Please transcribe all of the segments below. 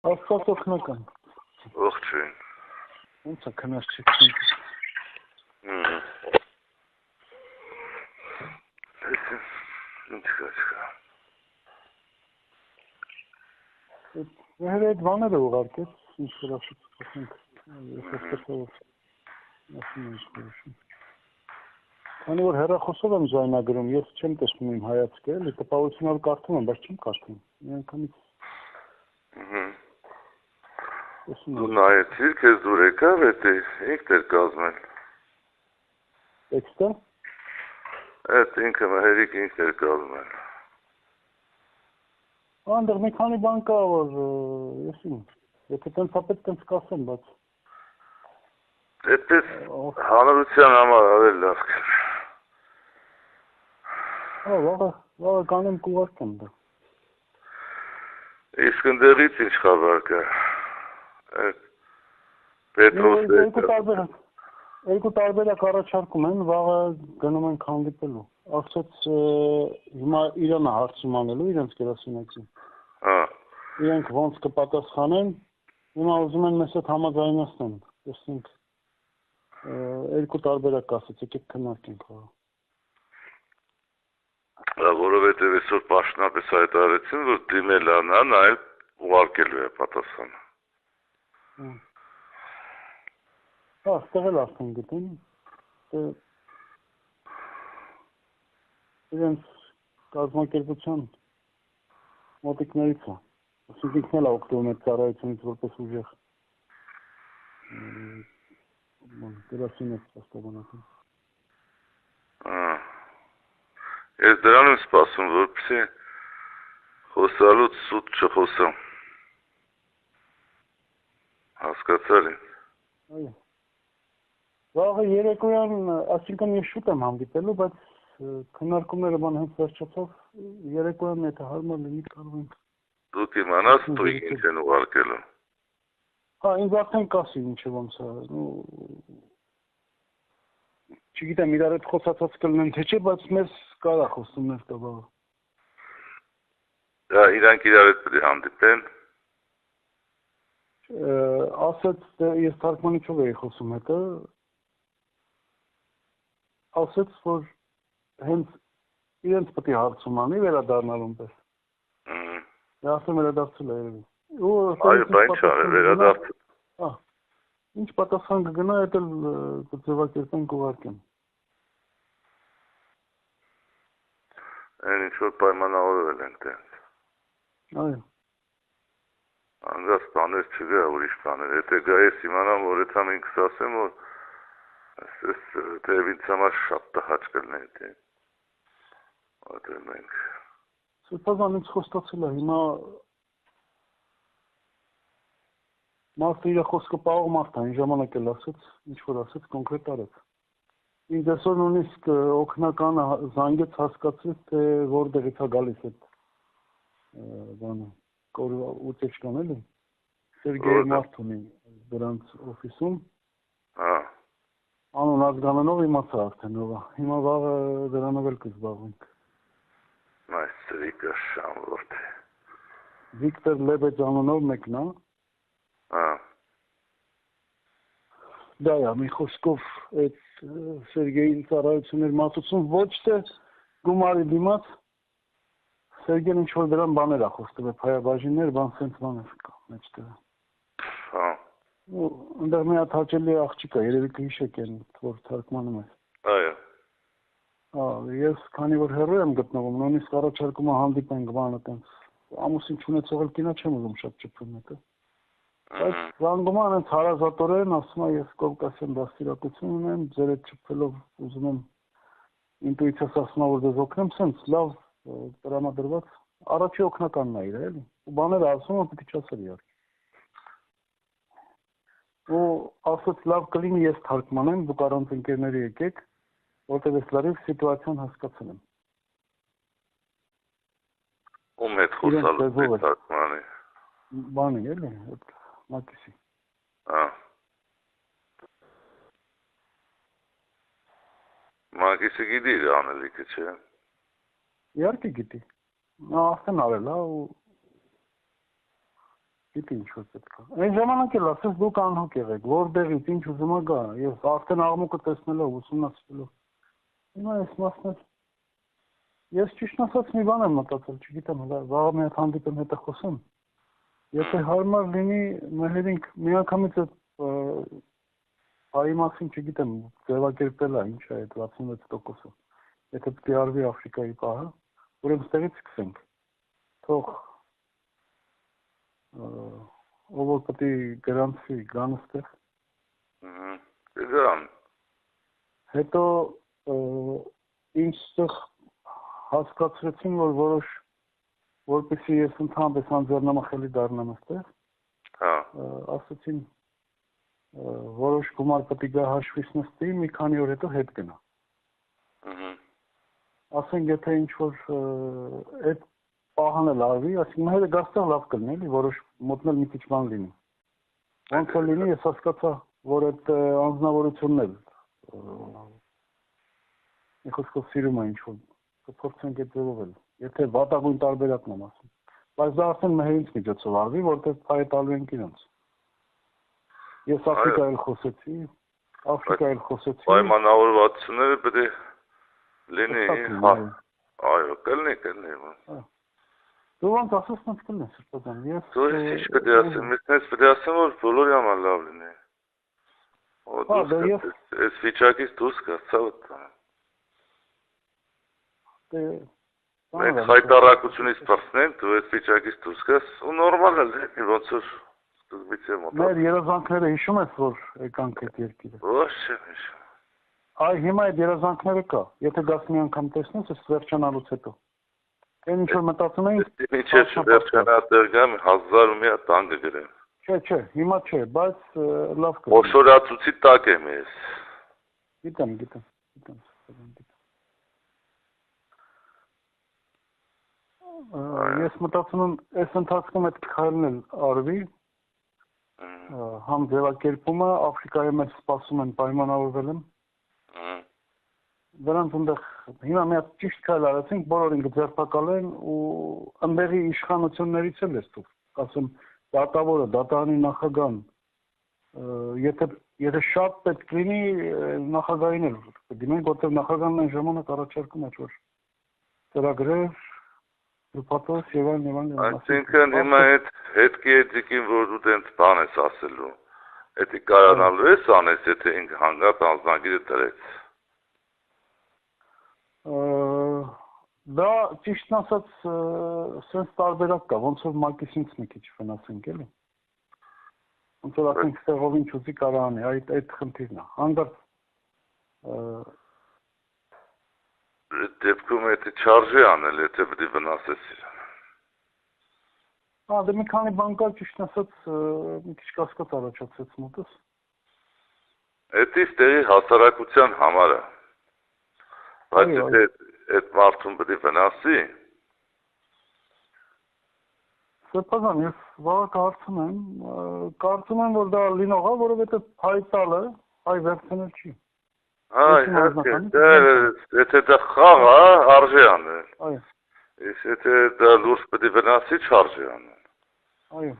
Աստված օգնական։ Ողջույն։ Ոնց է քնած չեք։ Մեր այդ բաները ուղարկեց, ինչ հրաշքենք, քանի որ հեռախոսով եմ զայնագրում, ես չեմ տեսնում իմ հայացքը, էլի տպավորությունով կարդում եմ, բայց չեմ կարդում։ Միանգամից Դու նայեցիր, քեզ դուր եկավ, ինքդ էր կազմել։ Տեքստը։ Այդ ինքը մահերիկ ինքդ էր կազմել։ Անդր մի քանի բան կա, որ ես եթե տենց ապետ տենց կասեմ, բայց այդպես հանրության համար ավելի լավ կլինի։ Վաղը կանեմ կուղարկեմ դա։ Իսկ ընդեղից ինչ խաբար կա։ Երկու տարբերակ առաջարկում են, վաղը գնում ենք հանդիպելու։ Ասաց հիմա Իրանը հարցում անելու իրենց գրասենյակին։ Իրենք ոնց կպատասխանեն, հիմա ուզում են մեզ հետ համաձայնացնեն։ Տեսնենք երկու տարբերակ ասաց, եկեք քննարկենք վաղը։ Որովհետև այսօր պաշտոնապես հայտարարեցին, որ դիմել անա, նայել ուղարկելու է պատասխանը։ Այստեղ էլ արդեն գտեն, իրենց կազմակերպության մոտիկներից է, ասենք ինքն էլ է օգտվում այդ ծառայությունից որպես ուժեղ գրասենյակ փաստաբանական։ Ես դրան եմ սպասում, որպեսզի խոսալուց սուտ չխոսամ։ Հասկացար ինձ։ Այո։ Վաղը երեկոյան, այսինքն ես շուտ եմ հանդիպելու, բայց քննարկումները բան հենց վերջացավ, երեկոյան եթե հարմար լինի կարող ենք։ Դուք իմանաս տույք ինչ են ուղարկելու։ Հա, ինձ արդեն կասի ինչը ոնց է, չգիտեմ իրար հետ խոսացած կլինեն թե չէ, բայց մեզ կարա խոսումներ կա վաղը։ Դա իրանք իրար հետ պետք է հանդիպեն։ Ասաց, ես թարգմանիչով էի խոսում հետը, ասաց, որ հենց իրենց պետք է հարցում անի վերադառնալուն պես։ Ասում վերադարձել է երևի։ Այո, բա ինչ արել վերադարձել։ Ինչ պատասխան կգնա, այդ էլ կձևակերպենք ուղարկեմ։ Այն ինչ-որ պայմանավորվել են տենց։ Այո։ Անգաս բաներ չգա, ուրիշ բաներ։ Եթե գա ես իմանամ, որ եթե ինքս ասեմ, որ ես թեև ինձ համար շատ տհաճ կլինի դա։ Որտե մենք Սրբազան ինձ խոստացել է, հիմա մարդը իր խոսքը պահող մարդ է, այն ժամանակ էլ ասեց, ինչ-որ ասեց, կոնկրետ արեց։ Ինձ այսօր նույնիսկ օգնականը զանգեց հասկացրեց, թե որտեղից է գալիս այդ բանը, ուտեչկան էլի, Սերգեյ մարդ ունի դրանց օֆիսում, անուն ազգանունով իմացա արդեն ով է, հիմա վաղը դրանով էլ կզբաղվենք։ Մայստրիկը շամորդ է։ Վիկտոր Լեբեջ անունով մեկն է։ Դա է, մի խոսքով այդ Սերգեյի ծառայություններ մատուցում ոչ թե գումարի դիմաց, Սերգեյն ինչ-որ դրան բաներ է խոստել, փայաբաժիններ, բան սենց բաներ կա մեջտեղը։ Ընդեղ մի հատ հաճելի աղջիկ է, երևի կհիշեք են, որ թարգմանում է։ Այո։ Ես քանի որ հեռու եմ գտնվում, նույնիսկ առաջարկում եմ հանդիպենք բանը տենց, ամուսին չունեցող էլ կինա չեմ ուզում շատ ճպրում հետը։ Բայց զանգում են հենց հարազատորեն, ասում է ես Կովկասյան դաստիարակություն ունեմ, ձեր հետ ճպրելով ուզում եմ ինտուիցիաս ասում է, որ ձեզ օգնեմ, սենց լավ տրամադրված առաջի օգնականն է իր, էլի։ Ու բաները ասում եմ, պետք է չասել իհարկե։ Ու ասաց լավ կլինի ես թարգմանեմ, դուք առանց ընկերների եկեք, որտեղ ես լրիվ սիտուացիան հասկացել եմ։ Ում հետ խոսալու թարգմանի։ Բանի էլի, Մակիսի։ Մակիսը գիտի իր անելիքը, չէ։ Իհարկե գիտի։ Նա արդեն արել է ու Գիտի ինչ որ պետք է։ Այն ժամանակ էլ ասես դուք անհոգ եղեք, որտեղից ինչ ուզում ա գա, եւ արդեն աղմուկը տեսնելով, ուսումնասիրելով։ Հիմա այս մասն ես ճիշտ ասած մի բան եմ մտածել, չգիտեմ, վաղը մի հատ հանդիպեմ հետը խոսեմ։ Եթե հարմար լինի, մեղրինք միանգամից այդ այ մասին չգիտեմ, ձևակերպել է ինչ է այդ 66%-ը։ Եթե պետք է արվի Աֆրիկայի պահը, ուրեմն ստեղից սկսենք։ Թող ով որ պետք է գրանցվի գան ստեղ։ Գան։ Հետո ինձ հասկացրեցին, որ որոշ որպեսզի ես ընդհանրապես անձեռնամխելի դառնամ այստեղ։ Հա։ Ասացին որոշ գումար պետք է գա հաշվից նստի, մի քանի օր հետո հետ գնա։ Ասենք եթե ինչ որ այդ պահան էլ արվի, ասենք մերը գաստեղ լավ կլինի, էլի որոշ մոտնել մի քիչ բան լինի։ Ոնց որ լինի, ես հասկացա, որ այդ անձնավորությունն էլ մի խոսքով սիրում է ինչ որ կփորձենք այդ ձևով էլ։ Եթե վատագույն տարբերակն եմ ասում։ Բայց դա արդեն մերից միջոցով արվի, որտեղ փայ տալու ենք իրենց։ Ես Աֆրիկայել խոսեցի, Աֆրիկայել խոսեցի։ Պայմանավորվածությունները պետք է լինի, հա։ Այո, կլինի։ Դու ոնց ասես ոնց կլինի, Սրբազան։ Դու ինչ պետք է ասեմ, ես պետք է ասեմ, որ բոլորի համար լավ լինի։ Այս վիճակից դուրս գացա վտա։ Մենք հայտարարությունից պրծնենք, դու այս վիճակից դուրս գաս, ու նորմալ է, ոնց որ սկզբից եմ մոտալ։ Մեր երազանքները հիշում ես, որ եկանք այդ երկիրը։ Ոչ չեմ հիշում։ Այ հիմա այդ երազանքները կա, եթե գաս մի անգամ տեսնես, այս վերջանալուց հետո։ Այն ինչ որ մտածում էին, ինչի՞ վերջանա դերգամ 1000 ու մի հատ տան կգրեմ։ Չէ, հիմա չէ, բայց լավ կլինի։ Օշորացուցի տակ եմ ես։ Գիտեմ։ Ես մտածում եմ, այս ընթացքում այդ քայլն էլ արվի, համ ձևակերպումը Աֆրիկայի մեջ սպասում են պայմանավորվել եմ։ Դրանց ընդեղ հիմա մի հատ ճիշտ քայլ արեցինք, բոլորին կձերբակալեն ու ընդեղի իշխանություններից էլ ես դուք, ասեմ, դատավորը, դատարանի նախագահան, եթե շատ պետք լինի, նախագահին էլ կդիմենք, որտեղ նախագահն այն ժամանակ առաջարկում է, որ ծրագրեր Պատոս եւ այլն։ Այսինքն հիմա այդ հետքի էթիկին, որ դու տենց բան ես ասելու, էդի կարանալու ես անես, եթե ինքը հանգած անձնագիրը դրեց։ Դա ճիշտն ասած, սենց տարբերակ կա, ոնց որ մակիսինց մի քիչ վնասենք, էլի։ Ոնց որ ասենք ստեղով ինչ ուզի կարա անի, այդ խնդիրն է։ Հանգած դեպքում եթե չարժի անել, եթե պետք է վնասես իրան։ Դե մի քանի բան կա, ճիշտ ասած, մի քիչ կասկած առաջացրեց մոտս։ Էդի ստեղի հասարակության համար է։ Բայց եթե այդ մարդուն պետք է վնասի։ Սրբազան, ես վաղը կարծում եմ, որ դա լինող է, որովհետև հայ տալը, հայ վերցնել չի։ Եթե դա խաղ է, արժի անել։ Եթե դա լուրջ պետք է վնասի, չարժի անել։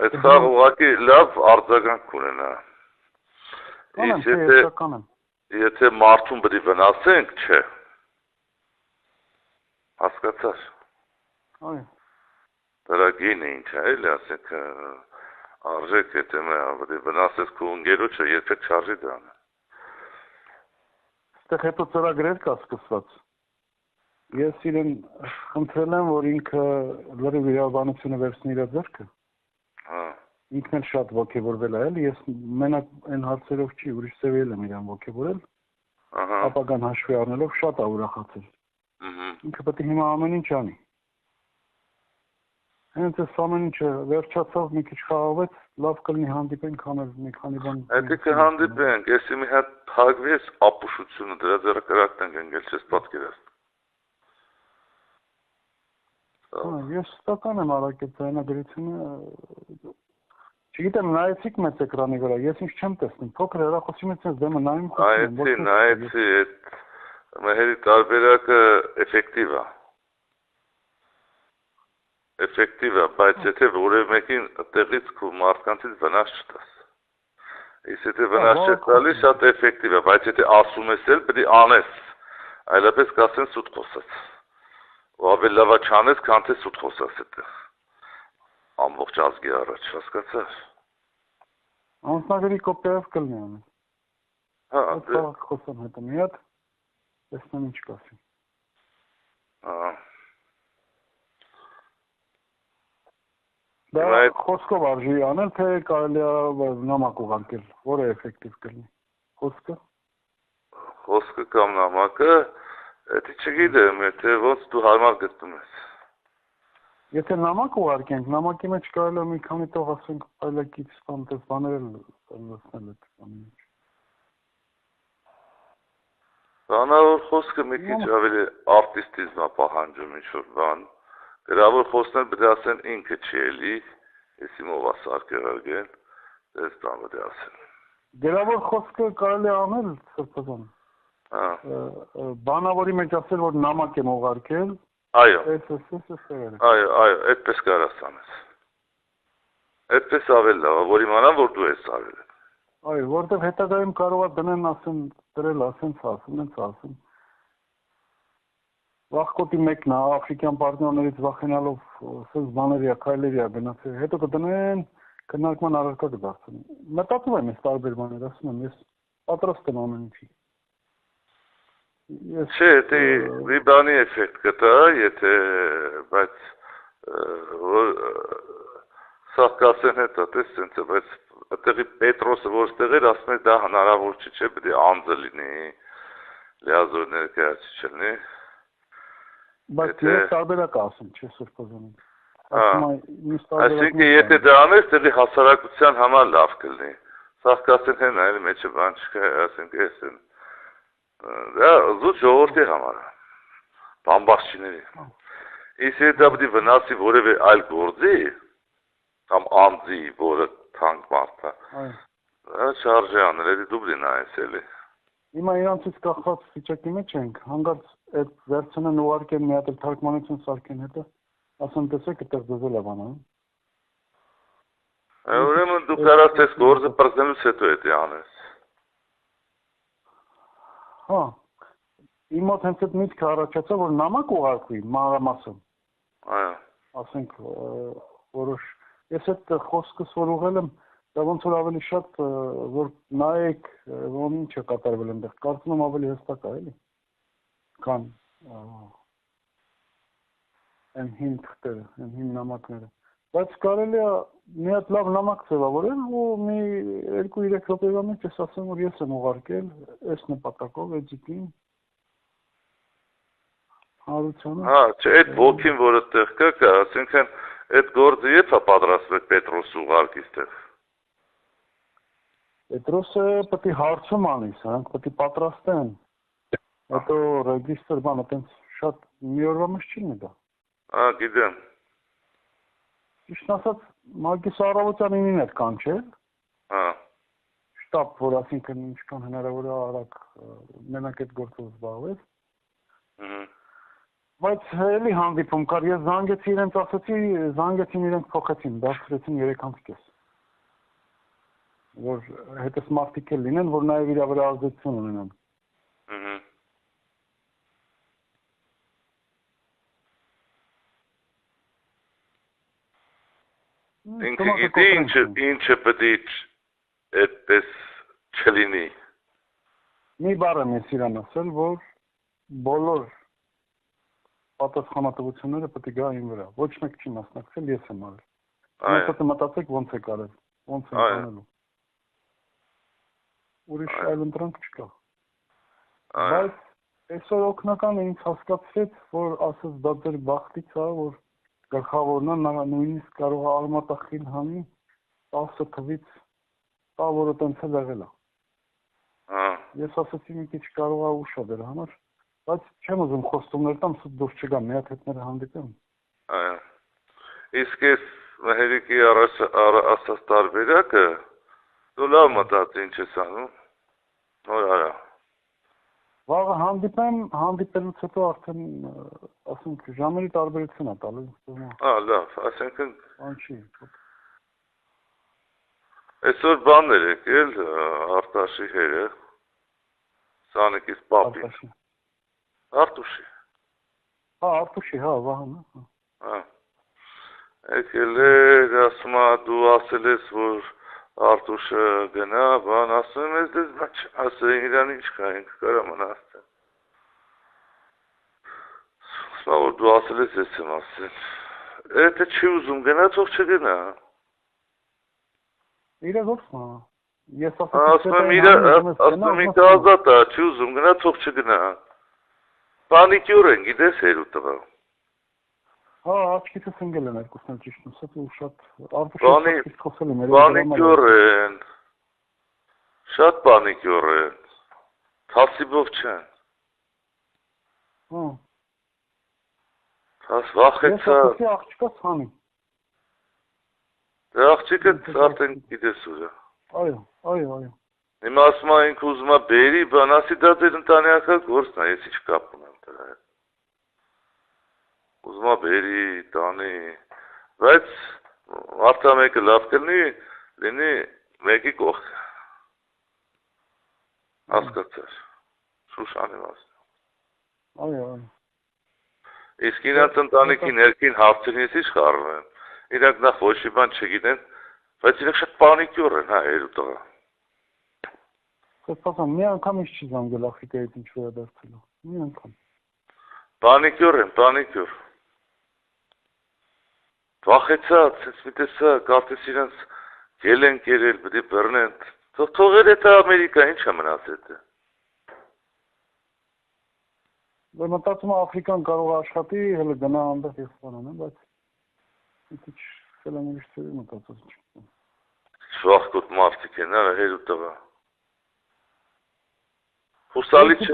Այդ խաղ ուղղակի լավ արձագանք ունենա։ Եթե մարդուն պետք է վնասենք, չէ։ Հասկացար։ Դրա գինը ինչ է, էլի ասենք արժեք, եթե պետք է վնասես քո ընկերոջը, երբեք չարժի դա անել։ Այստեղ հետո ծրագրեր կա սկսված։ Ես իրեն խնդրել եմ, որ ինքը լրիվ իրավաբանությունը վերցնի իր ձեռքը։ Ինքն էլ շատ ոգևորվել է, էլի, ես մենակ այն հարցերով չի, ուրիշ ծևել եմ իրան ոգևորել։ Ապագան հաշվի առնելով շատ է ուրախացել։ Ինքը պետք է հիմա ամեն ինչ անի։ Հենց այս ամեն ինչը վերջացավ, մի քիչ խաղաղվեց, լավ կլինի հանդիպենք, անել մի քանի բան։ Եթե կհանդիպենք, եսի մի հատ փակվի ես ապուշությունը, դրա ձեռը կրակտենք ընկել, չես պատկերացնում։ Ես ստական եմ արակել ձայնագրությունը, չգիտեմ, նայեցիք մեծ էկրանի վրա, ես ինչ չեմ տեսնում, փոքր հեռախոսի մեջ ես դեմը նայում խոսում։ Նայեցի, այդ մեղերի տարբերակը էֆեկտիվ է։ էֆեկտիվ է, բայց եթե որևէ մեկին տեղից քո մարդկանցից վնաս չտաս։ Իսկ եթե վնաս չես տալիս, շատ էֆեկտիվ է, բայց եթե ասում ես էլ, պետք է անես, այլապես կասեն սուտ խոսած։ Ու ավելի լավ է չանես, քան թե սուտ խոսած այդտեղ։ Ամբողջ ազգի առաջ, հասկացա՞ր։ Անձնագրի կոպիայով կլինի անել։ Հա, դե խոսեմ հետո մի հատ, տեսնեմ ինչ կասի։ Հա։ Դա խոսքով արժի անել, թե կարելի է նամակ ուղարկել, որը էֆեկտիվ կլինի։ Խոսքը։ Խոսքը կամ նամակը, դա չգիտեմ, եթե ոնց դու հարմար գտնում ես։ Եթե նամակ ուղարկենք, նամակի մեջ կարելի է մի քանի տող ասենք այլակից տես բաներ լցնել այդ բանը։ Բանավոր խոսքը մի քիչ ավելի արտիստիզմ է պահանջում ինչ-որ բան։ Գրավոր խոսքներ պետք է ասեն ինքը չի էլի, եսի ով է սարքեղարգել, դες տան պետք է ասեն։ Գրավոր խոսքը կարելի է անել, Սրբազան։ Բանավորի մեջ ասել, որ նամակ եմ ուղարկել։ Այո։ Այո, այդպես կարաս անես։ Այդպես ավելի լավ է, որ իմանան, որ դու ես արել։ Այո, որտեղ հետագայում կարող է դնեն ասեն, դրել ասեն, ասեն։ Վախկոտի մեկն է, աֆրիկյան պարտներներից վախենալով սենց բաների, քայլերի է գնացել, հետո կդնեն, քննարկման առարկա կդարձնեն։ Մտածում եմ ես տարբեր բաներ, ասում եմ, ես պատրաստ եմ ամեն ինչի։ Չէ, դե մի բանի էֆեկտ կտա, եթե, բայց սա կասեն հետո, տես սենց է, բայց այդտեղի Պետրոսը որ ստեղ էր, ասում է դա հնարավոր չէ, պետք է անձը լինի, լիազոր ներկայացի չլինի։ Բայց ես տարբերակ ասում, չէ Սրբազան։ Այսինքն եթե դա անես, դեպի հասարակության համար լավ կլինի։ Սա կասեն հեն այլ մեջը բան չկա, ասենք ես են։ Դա զուտ ժողովրդի համար է։ Բամբախչիների։ Իսկ եթե դա պետք է վնասի որևէ այլ գործի, կամ անձի, որը թանկ մարդ է։ Դա չարժե անել, եթե դու պետք է նայես էլի։ Հիմա իրանցից կախված վիճակի մեջ ենք, հանգարց այդ վերցնեն ուղարկեն մի հատ թարգմանություն սարքեն հետո, ասեն տեսեք այդտեղ դեզել է բանը։ Ուրեմն դու կարաս այս գործը պրծնելուց հետո էդի անես։ Հա, իմ մոտ հենց այդ միտքը առաջացա, որ նամակ ուղարկվի մանրամասն։ Այո։ Ասենք որոշ, ես այդ խոսքս որ ուղղել եմ, դա ոնց որ ավելի շատ որ նայեք, ոնց ինչ է կատարվել այնտեղ, կարծում եմ ավելի հստակ է, էլի։ Կան այն հին թղթերը, այն հին նամակները։ Բայց կարելի է մի հատ լավ նամակ ձևավորել ու մի 2-3 րոպեվա մեջ ես ասեմ, որ ես եմ ուղարկել այս նպատակով, էջիկին հարությանը։ Հա, չէ, այդ ոգին, որ այդտեղ կա, ասենքն այդ գործը երբ է պատրաստվել Պետրոս ուղարկի այդտեղ։ Պետրոսը պետք է հարցում անի, սրանք պետք է պատրաստեն։ Հետո ռեգիստր բանը տենց շատ մի օրվա մեջ չի լինի դա։ Հա, գիտեմ։ Ճիշտ ասած, մագիս առավոտյան 9-ին էր կանչել։ Հա։ Շտաբ, որ ասինքն ինչքան հնարավոր է արագ մենակ այդ գործով զբաղվեց։ Բայց էլի հանդիպում կար, ես զանգեցի իրենց ասացի, զանգեցին իրենք փոխեցին, դարձրեցին 3.5 որ հետս մարդիկ էլ լինեն, որ նաև իր վրա ազդեցություն ունենան։ Ինքը գիտի ինչը պետք է այդպես չլինի։ Մի բառ եմ ես իրան ասել, որ բոլոր պատասխանատվությունները պետք է գա իմ վրա։ Ոչ մեկ չի մասնակցել, ես եմ արել։ Այո։ Մտածեք ոնց է կարել, ոնց է անելու։ Ուրիշ այլ ընտրանք չկա։ Բայց այսօր օգնական է ինձ հասկացրեց, որ ասես դա ձեր բախտից է, որ գլխավորն է նույնիսկ կարող է արմատախիլ հանի 10 թվից, տա որը տենց էլ եղել է։ Ես ասացի մի քիչ կարող է ուշ է դրա համար, բայց չեմ ուզում խոստումներ տամ, սուտ դուրս չգա, մի հատ հետները հանդիպեմ։ Այո։ Իսկ ես Մհերիկի ասած տարբերակը դու լավ մտածի ինչ ես անում։ Նոր արա։ Վաղը հանդիպելուց հետո արդեն ասենք ժամերի տարբերություն է տալու։ Լավ, ասենքն Անչի։ Այսօր բաններ եկել Արտաշի հերը, Սանիկից պապին։ Արտուշի։ Արտուշի, Վահանը։ Եկել էր, ասում է դու ասել ես, որ Արտուշը գնա, բան ասում ես դες բաչ, ասել իրան ինչ կա, ինք կարա մնացել։ Ասում որ դու ասել ես ես եմ ասել։ Եթե չի ուզում գնա, թող չգնա։ Իրը ո՞րն է։ Ես ասում եմ ինքը ազատ է, չի ուզում գնա, թող չգնա։ Պանիկյուր են, գիտես հերու տղա։ Աչքիցս ընկել են երկուսն էլ ճիշտ է, ու շատ Արտուշի խոսել եմ։ Պանիկյուր են։ Շատ պանիկյուր են։ Թասիբով չեն։ Թաս վախեցա։ Ես աղջիկա ցանի։ Դե աղջիկը արդեն գիտես ուր է։ Այո։ Հիմա ասում է ինքը ուզում է բերի, բան ասի դա ձեր ընտանեկան գործն է, ես ինչ կապ ունեմ դրա հետ։ Ուզում է բերի, տանի, բայց մարդա մեկը լավ կլինի մեկի կողքը։ Հասկացար։ Շուշանին ասում։ Այո։ Իսկ իրանց ընտանիքի ներքին հարցերից ինչ խառնում են։ Իրանք նախ ոչ մի բան չգիտեն, բայց իրանք շատ պանիկյուր են, հերու տղա։ Խոսում մի անգամ ինչ չի զանգել Աֆրիկայից ինչ վերադարձելու։ Մի անգամ։ Պանիկյուր են, պանիկյուր։ Վախեցած, ես մի տեսա, կարծես իրանց գել են կերել, պետք է բռնեն։ Թողեր էդ Ամերիկա, ինչ է մնացել դա։ Մտածում եմ Աֆրիկան կարող է աշխատի, հələ գնա այնտեղ ես բանանեմ, բայց ինչ սելանիշ ծերի մտածում չեմ։ Շախկոտ մարդիկ են, հերու տղա։ Հուսալի չէ։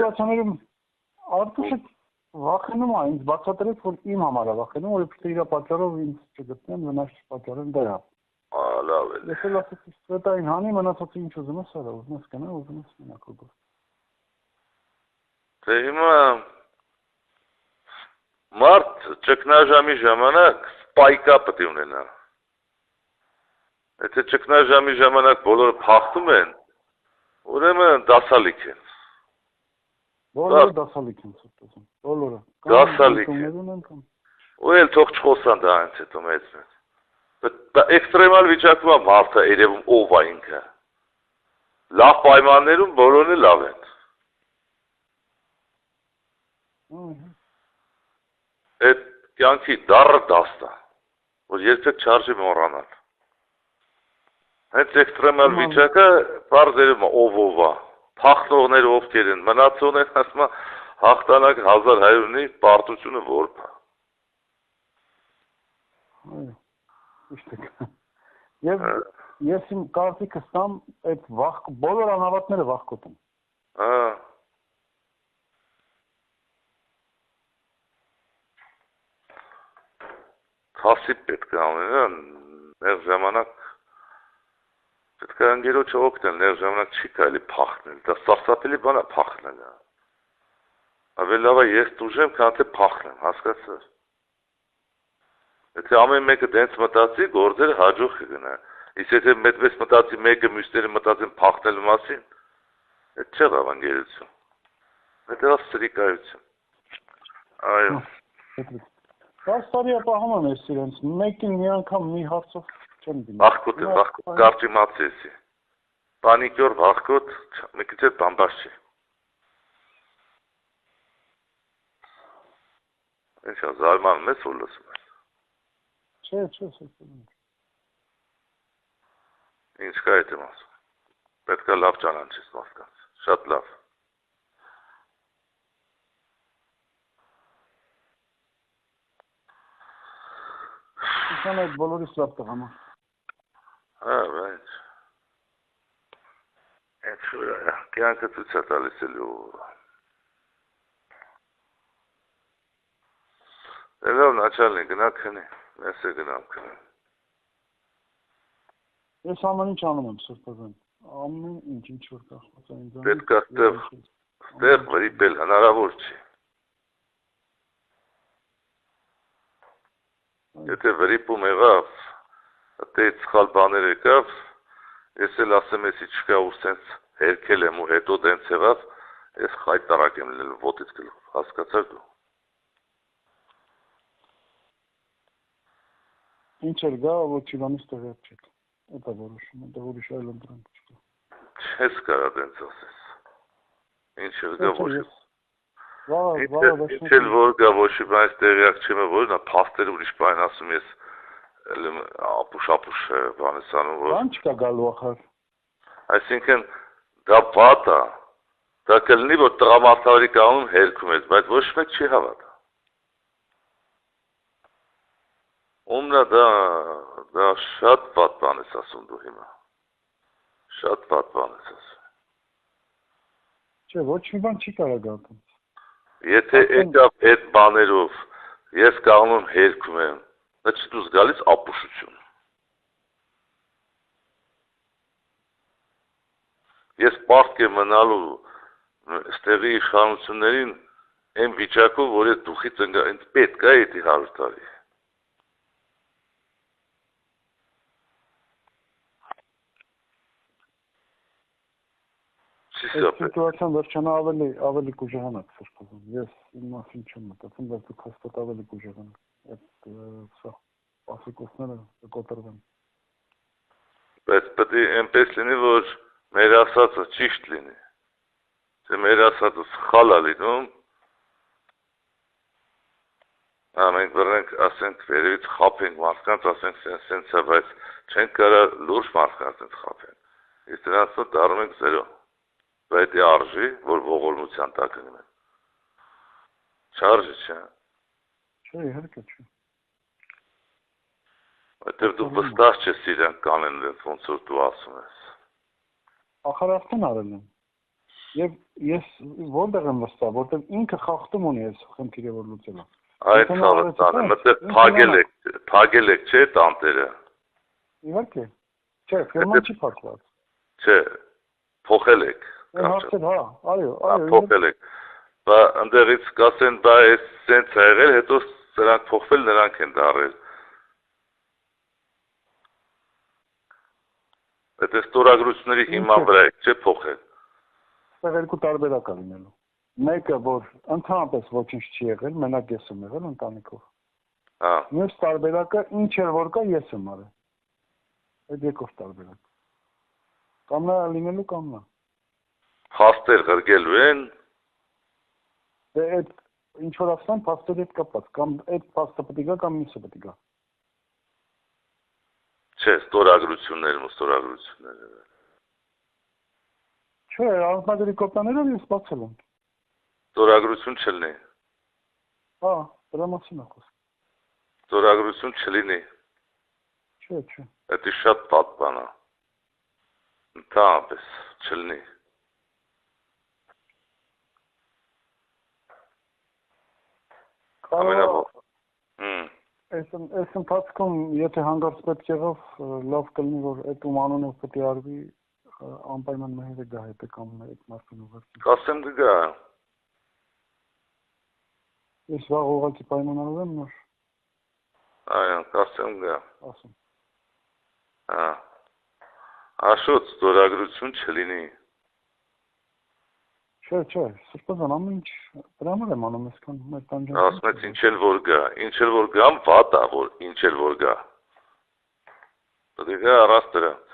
Արտուշը վախենում է, ինձ բացատրեց, որ իմ համար է վախենում, որովհետեւ իր պատճառով ինձ չգտնեմ, վնաս չպատճառեն դրա։ Լավ է։ Ես էլ ասեցի, սվետային հանի, մնացածը ինչ ուզում ես արա, ուզում ես գնա, ուզում ես մենակ ուղղ։ Դե հիմա մարդ ճգնաժամի ժամանակ սպայկա պետք է ունենա։ Եթե ճգնաժամի ժամանակ բոլորը փախնում են, ուրեմն դասալիք են։ Բոլորը դասալիք են սուտում։ Բոլորը։ Դասալիք են։ Ու էլ թող չխոսան դա այնց հետո մեծ։ Դա էքստրեմալ վիճակում է մարդը երևում ով է ինքը։ Լավ պայմաններում բոլորն էլ լավ են։ Այդ կյանքի դառը դաստ է, որ երբեք չարժի մոռանալ։ Հենց էքստրեմալ վիճակը բարձերում է ով է, փախնողները ովքեր են, մնացողներն ասում է հաղթանակ 1100-ի պարտությունը որբ է։ Ես իմ կարծիքս տամ, այդ բոլոր անհավատները վախկոտ են։ Թասիբ պետք է անեն, ներ ժամանակ պետք է անգերոջը օգնել, ներ ժամանակ չի կարելի փախնել, դա սարսափելի բան է փախնելը։ Ավելի լավ է ես տուժեմ, քան թե փախնեմ, հասկացա՞ր։ Եթե ամեն մեկը դենց մտածի, գործերը հաջող կգնա։ Իսկ եթե մեծ մտածի մեկը մյուսները մտածեն փախնելու մասին, այդ չէ անգերություն։ Դա սրիկայություն։ Այո։ 10 տարի ապահում եմ ես իրենց, մեկին մի անգամ մի հարցով չեմ դիմում։ Վախկոտ է, կարճի մացի եսի։ Պանիկյոր, վախկոտ, մի քիչ էլ բամբաշ չի։ Ինչ է, զարմանում ես, որ լսում ես։ Չէ։ Ինչ կա այդ եմ ասում։ Պետք է լավ ճանաչես մարդկանց, շատ լավ։ Ուսան այդ բոլորիս լավ տղամ է։ Բայց։ Այդ շուր է, կյանքը ցույց է տալիս էլի ու։ Լավ, նաչալնի, գնա քնի, ես է գնամ քնի։ Ես ամեն ինչ անում եմ, սրտազան, ամեն ինչ որ կախված է ինձանից։ Պետք է Ստեղ վրիպել հնարավոր չի։ Եթե վրիպում եղավ, դե սխալ բաներ եկավ, ես էլ ասեմ, եսի չկա ու սենց հերքել եմ ու հետո դենց եղավ, ես խայտարակ եմ լել ոտից գլխ, հասկացար դու։ Ինչ էր գա, ոչ իրանից տեղյակ չեք։ Դա որոշումը, դա ուրիշ այլ ընտրանք չկա։ Չես կարա դենց ասես։ Ինչ էր գա ոչ։ Ինչ էլ որ գա ոչ բանից տեղյակ չեմ որ նա փաստեր ուրիշ բան ասում ես ապուշ բանես անում որ։ Բան չկա գալու ახար։ Այսինքն դա վատ է։ Դա կլինի որ տղամարդարի կանոն հերքում ես, բայց ոչ մեկ չի հավատա։ Ումնա դա շատ վատ բան ես ասում դու հիմա։ Շատ վատ բան ես ասում։ Չէ, ոչ մի բան չի կարա գալ։ Եթե եկավ այդ բաներով ես կանոն հերքում եմ, դա չի դուս գալիս ապուշություն։ Ես պարտք եմ մնալու ստեղի իշխանություններին այն վիճակով, որ այդ դուխից պետք է էդի 100 տարի։ Սիտուացիան վերջանա ավելի կուժեղանակ սրբազան։ Ես իմ մասին չեմ մտածում, բայց դուք հաստատ ավելի կուժեղանակ։ Այդ սա ասիկոսները կկոտրվեն։ Բայց պետք է այնպես լինի, որ մեր ասածը ճիշտ լինի։ Թե մեր ասածը սխալ է լինում, մենք բռնենք, ասենք, վերևից խափենք մարդկանց, ասենք, սենց է, բայց չենք կարա լուրջ մարդկանց ենք խափենք։ Իսկ դրանց դառնում ենք 0։ Բայց է արժի, որ ողորմության տակ լինեն։ Չարժի չէ։ Չէ, իհարկե չէ։ Այդտեղ դու վստահ չես իրենք կանեն ոնց որ դու ասում ես։ Ախր արդեն արել եմ։ Եվ ես որտեղ եմ վստահ, որտեղ ինքը խախտում ունի այս խնդիրը որ լուծել է։ Այդ խաղը մտեղ փագել եք, չէ, տանտերը։ Իհարկե։ Չէ, ֆիրման չի փակված։ Չէ, փոխել եք։ Հարցեր, հա, այո, փոխել եք։ Բա ընդեղից կասեն, բա այս սենց է եղել, հետո սրանք փոխվել, նրանք են դարել։ Այդ ստորագրությունների հիման վրա եք, չէ, փոխել։ Սա երկու տարբերակ է լինելու։ Մեկը, որ ընդհանրապես ոչինչ չի եղել, մենակ ես եմ եղել ընտանիքով։ Հա։ Մյուս տարբերակը ինչ էր որ կա, ես եմ արել։ Այդ երկրորդ տարբերակ։ Կամ նա լինելու կամ նա։ Փաստեր ղրգելու են։ Դե այդ ինչ որ ասեմ, փաստերի հետ կապված, կամ այդ փաստը պետք է գա կամ մյուսը պետք է գա։ Չէ, ստորագրությունները։ Չէ, անձնագրի կոպիաներով ես բացել եմ։ Ստորագրություն չլինի։ Հա, դրա մասին է խոսքը։ Ստորագրություն չլինի։ Չէ։ Դա շատ վատ բան է։ Ընդհանրապես չլինի։ Այս ընթացքում, եթե հանգարց պետք եղավ, լավ կլինի, որ այդ ում անունով պետք է արվի անպայման մհերը գա հետը կամ այդ մարդուն ուղղակի։ Կասեմ կգա։ Ես վաղ ուղղակի պայմանավորեմ նոր։ Այո, կասեմ գա։ Ասում։ Հա։ Աշոտ ստորագրություն չլինի։ Չէ, սրբազան ամեն ինչ դրա համար եմ անում այսքան մեր տանջան։ Ասում ես ինչ էլ որ գա, վատ է, որ ինչ էլ որ գա։ Պետք է գա առանց դրանց։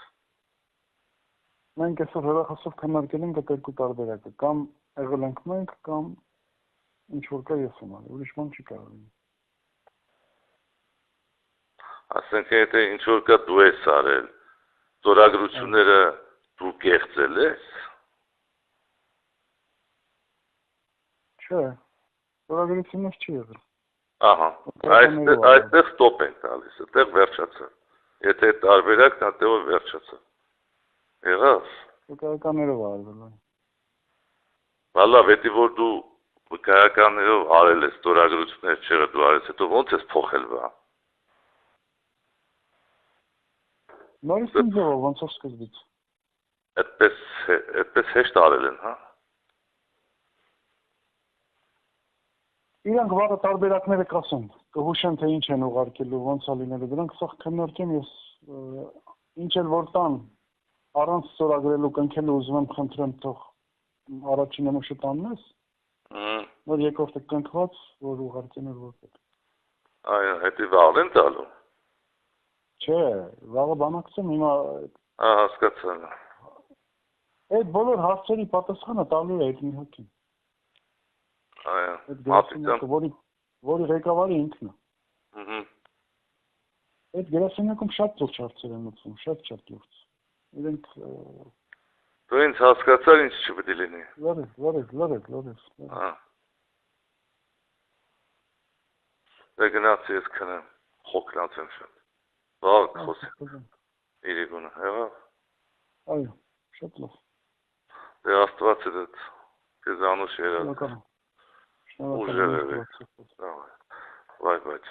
Մենք այսօր հեռախոսով քննարկել ենք այդ երկու տարբերակը, կամ եղել ենք մենք, կամ ինչ որ կա ես եմ արել, ուրիշ բան չի կարող լինի։ Ասենք եթե ինչ որ կա դու ես արել, ստորագրությունները դու կեղծել ես։ Չէ, ստորագրություններ չի եղել։ Ահա, այստեղ ստոպ ենք տալիս, այդտեղ վերջացա։ Եթե տարբերակն այդտեղ վերջացա։ Եղավ։ Վկայականներով արվել է։ Բա լավ, եթե որ դու վկայականներով արել ես ստորագրություններ չեղը դու արես, հետո ո՞նց ես փոխել բա։ Նորից ինչ ձևով ոնց է սկզբից։ Այդպես հեշտ արել են, հա։ Իրանք վաղը տարբերակները կասեն, կհուշեն թե ինչ են ուղարկելու, ոնց է լինելու, դրանք սա քննարկեմ ես ինչ էլ որ տան առանց ստորագրելու կնքելու ուզում եմ խնդրեմ թող առաջինը մուշը տաննես, որ երկրորդը կնքված, որ ուղարկեն որ պետք։ Այո, հետի վաղ են տալու։ Չէ, վաղը բանակցեմ հիմա Հասկացա։ այդ բոլոր հարցերի պատասխանը տալու է այդ մի հոգին։ Այո, Այդ որի ղեկավարի ինքն է։ Այդ գրասենյակում շատ լուրջ հարցեր են մտնում, շատ լուրջ։ Իրենք Դու ինձ հասկացար ինչ չպետք է լինի։ լորես։ Դե գնացի ես քնեմ, խոքնացեմ շատ։ Վաղ խոսեմ։ Իրիկունը, հեղա։ Այո, շատ լավ։ Դե Աստված է դեդ, քեզ անուշ երաս։ Ուժեղ է վեք։ Վայ ջան։